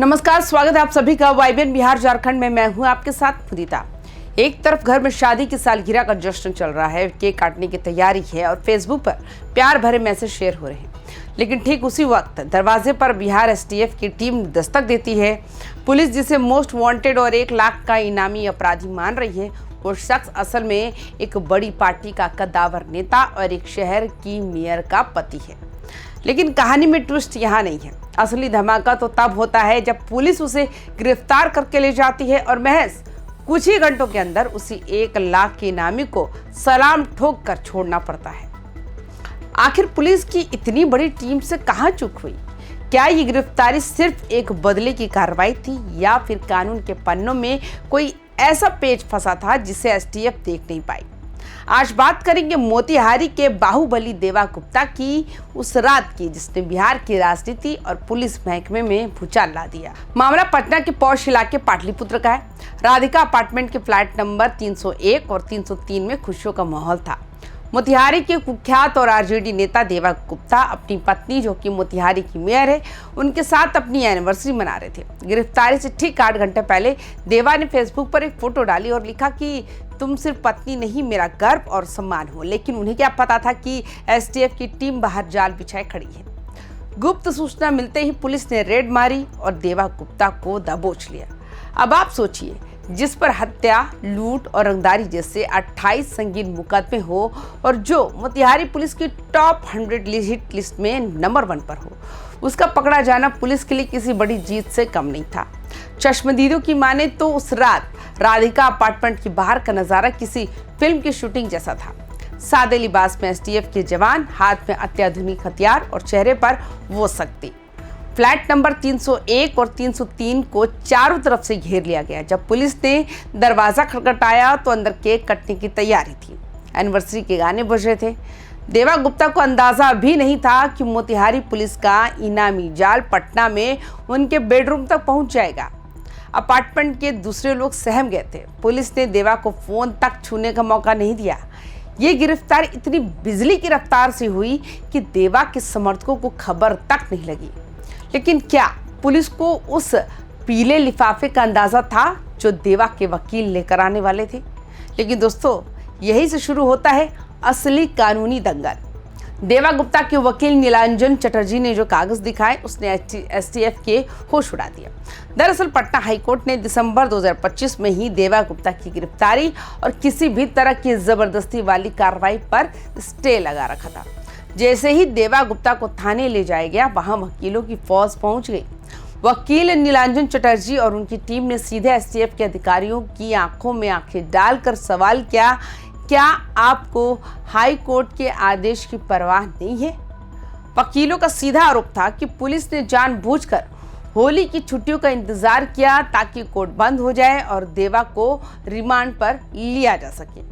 नमस्कार, स्वागत है आप सभी का वाईबीएन बिहार झारखंड में। मैं हूं आपके साथ मुदिता। एक तरफ घर में शादी की सालगिरह का जश्न चल रहा है, केक काटने की तैयारी है और फेसबुक पर प्यार भरे मैसेज शेयर हो रहे हैं। लेकिन ठीक उसी वक्त दरवाजे पर बिहार एसटीएफ की टीम दस्तक देती है। पुलिस जिसे मोस्ट वांटेड और 1 लाख का इनामी अपराधी मान रही है, वो शख्स असल में एक बड़ी पार्टी का कद्दावर नेता और एक शहर की मेयर का पति है। लेकिन कहानी में ट्विस्ट यहाँ नहीं है। असली धमाका तो तब होता है जब पुलिस उसे गिरफ्तार करके ले जाती है और महज कुछ ही घंटों के अंदर उसी 1 लाख के इनामी को सलाम ठोक कर छोड़ना पड़ता है। आखिर पुलिस की इतनी बड़ी टीम से कहाँ चूक हुई? क्या ये गिरफ्तारी सिर्फ एक बदले की कार्रवाई थी या फिर कानून के पन्नों में कोई ऐसा पेच फंसा था जिसे एसटीएफ देख नहीं पाई? आज बात करेंगे मोतिहारी के बाहुबली देवा गुप्ता की, उस रात की जिसने बिहार की राजनीति और पुलिस महकमे में भूचाल ला दिया। मामला पटना के पौष इलाके पाटलिपुत्र का है। राधिका अपार्टमेंट के फ्लैट नंबर 301 और 303 में खुशियों का माहौल था। मोतिहारी के कुख्यात और आरजेडी नेता देवा गुप्ता अपनी पत्नी, जो कि मोतिहारी की मेयर है, उनके साथ अपनी एनिवर्सरी मना रहे थे। गिरफ्तारी से ठीक 8 घंटे पहले देवा ने फेसबुक पर एक फोटो डाली और लिखा कि तुम सिर्फ पत्नी नहीं, मेरा गर्व और सम्मान हो। लेकिन उन्हें क्या पता था कि एसटीएफ की टीम बाहर जाल बिछाए खड़ी है। गुप्त सूचना मिलते ही पुलिस ने रेड मारी और देवा गुप्ता को दबोच लिया। अब आप सोचिए, जिस पर हत्या, लूट और रंगदारी जैसे 28 संगीन मुकदमे हो और जो मोतिहारी पुलिस की टॉप 100 हिट लिस्ट में नंबर 1 पर हो, उसका पकड़ा जाना पुलिस के लिए किसी बड़ी जीत से कम नहीं था। चश्मदीदों की माने तो उस रात राधिका अपार्टमेंट के बाहर का नजारा किसी फिल्म की शूटिंग जैसा था। सादे लिबास में एसटीएफ के जवान, हाथ में अत्याधुनिक हथियार और चेहरे पर वो शक्ति। फ्लैट नंबर 301 और 303 को चारों तरफ से घेर लिया गया। जब पुलिस ने दरवाजा खटखटाया तो अंदर केक कटने की तैयारी थी। एनिवर्सरी के गाने बज रहे थे। देवा गुप्ता को अंदाजा भी नहीं था कि मोतिहारी पुलिस का इनामी जाल पटना में उनके बेडरूम तक पहुंच जाएगा। अपार्टमेंट के दूसरे लोग सहम गए थे। पुलिस ने देवा को फोन तक छूने का मौका नहीं दिया। ये गिरफ्तारी इतनी बिजली की रफ्तार से हुई कि देवा के समर्थकों को खबर तक नहीं लगी। लेकिन क्या पुलिस को उस पीले लिफाफे का अंदाजा था जो देवा के वकील लेकर आने वाले थे? लेकिन दोस्तों, यही से शुरू होता है असली कानूनी दंगल। देवा गुप्ता के वकील नीलांजन चटर्जी ने जो कागज दिखाए, उसने एसटीएफ के होश उड़ा दिया। दरअसल पटना हाईकोर्ट ने दिसंबर 2025 में ही देवा गुप्ता की गिरफ्तारी और किसी भी तरह की जबरदस्ती वाली कार्रवाई पर स्टे लगा रखा था। जैसे ही देवा गुप्ता को थाने ले जाया गया, वहां वकीलों की फौज पहुंच गई। वकील नीलांजन चटर्जी और उनकी टीम ने सीधे एसटीएफ के अधिकारियों की आंखों में आंखें डालकर सवाल किया, क्या आपको हाई कोर्ट के आदेश की परवाह नहीं है? वकीलों का सीधा आरोप था कि पुलिस ने जानबूझकर होली की छुट्टियों का इंतजार किया ताकि कोर्ट बंद हो जाए और देवा को रिमांड पर लिया जा सके।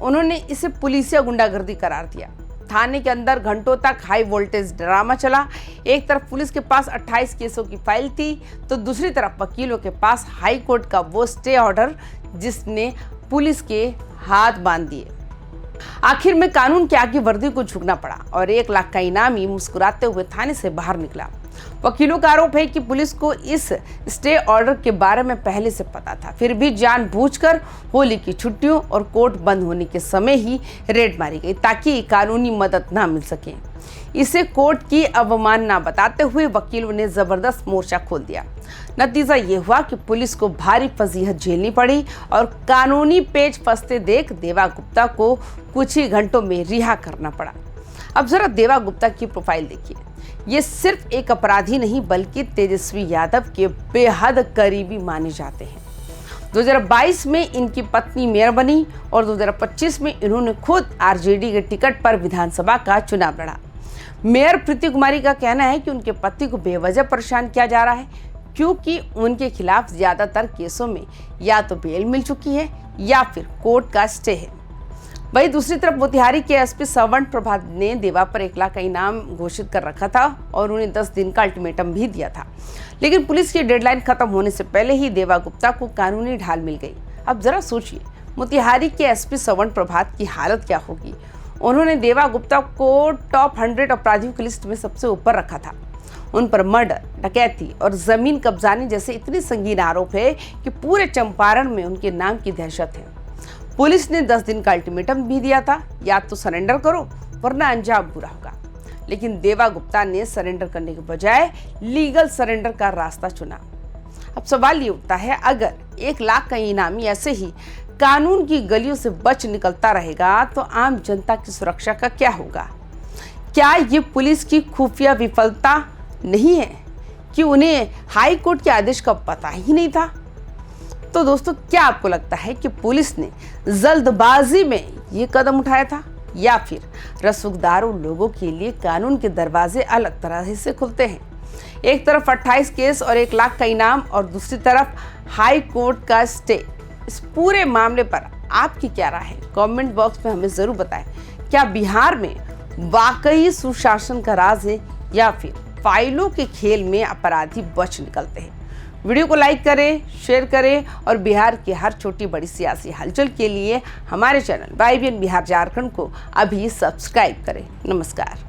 उन्होंने इसे पुलिसिया गुंडागर्दी करार दिया। थाने के अंदर घंटों तक हाई वोल्टेज ड्रामा चला। एक तरफ पुलिस के पास 28 केसों की फाइल थी, तो दूसरी तरफ वकीलों के पास हाई कोर्ट का वो स्टे ऑर्डर जिसने पुलिस के हाथ बांध दिए। आखिर में कानून के आगे वर्दी को झुकना पड़ा और 1 लाख का इनामी मुस्कुराते हुए थाने से बाहर निकला। वकीलों का आरोप है कि पुलिस को इस स्टे ऑर्डर के बारे में पहले से पता था, फिर भी जानबूझकर होली की छुट्टियों और कोर्ट बंद होने के समय ही रेड मारी गई ताकि कानूनी मदद ना मिल सके। इसे कोर्ट की अवमानना बताते हुए वकीलों ने जबरदस्त मोर्चा खोल दिया। नतीजा ये हुआ कि पुलिस को भारी फजीहत झेलनी पड़ी और कानूनी पेच फंसते देख देवा गुप्ता को कुछ ही घंटों में रिहा करना पड़ा। अब जरा देवा गुप्ता की प्रोफाइल देखिए। ये सिर्फ एक अपराधी नहीं बल्कि तेजस्वी यादव के बेहद करीबी माने जाते हैं। 2022 में इनकी पत्नी मेयर बनी और 2025 में इन्होंने खुद आरजेडी के टिकट पर विधानसभा का चुनाव लड़ा। मेयर प्रीति कुमारी का कहना है कि उनके पति को बेवजह परेशान किया जा रहा है क्योंकि उनके खिलाफ ज्यादातर केसों में या तो बेल मिल चुकी है या फिर कोर्ट का स्टे है। वहीं दूसरी तरफ मोतिहारी के एसपी श्रवण प्रभात ने देवा पर 1 लाख का इनाम घोषित कर रखा था और उन्हें 10 दिन का अल्टीमेटम भी दिया था। लेकिन पुलिस की डेडलाइन खत्म होने से पहले ही देवा गुप्ता को कानूनी ढाल मिल गई। अब जरा सोचिए, मोतिहारी के एसपी श्रवण प्रभात की हालत क्या होगी। उन्होंने देवा गुप्ता को टॉप 100 अपराधियों की लिस्ट में सबसे ऊपर रखा था। उन पर मर्डर, डकैती और जमीन कब्जाने जैसे इतने संगीन आरोप है कि पूरे चंपारण में उनके नाम की दहशत है। पुलिस ने 10 दिन का अल्टीमेटम भी दिया था, या तो सरेंडर करो वरना अंजाम बुरा होगा। लेकिन देवा गुप्ता ने सरेंडर करने के बजाय लीगल सरेंडर का रास्ता चुना। अब सवाल ये उठता है, अगर 1 लाख का इनामी ऐसे ही कानून की गलियों से बच निकलता रहेगा तो आम जनता की सुरक्षा का क्या होगा? क्या ये पुलिस की खुफिया विफलता नहीं है कि उन्हें हाई कोर्ट के आदेश का पता ही नहीं था? तो दोस्तों, क्या आपको लगता है कि पुलिस ने जल्दबाजी में ये कदम उठाया था, या फिर रसूखदारों लोगों के लिए कानून के दरवाजे अलग तरह से खुलते हैं? एक तरफ 28 केस और 1 लाख का इनाम और दूसरी तरफ हाई कोर्ट का स्टे। इस पूरे मामले पर आपकी क्या राय है? कमेंट बॉक्स में हमें जरूर बताएं। क्या बिहार में वाकई सुशासन का राज है, या फिर फाइलों के खेल में अपराधी बच निकलते हैं? वीडियो को लाइक करें, शेयर करें और बिहार की हर छोटी बड़ी सियासी हलचल के लिए हमारे चैनल YBN बिहार झारखंड को अभी सब्सक्राइब करें। नमस्कार।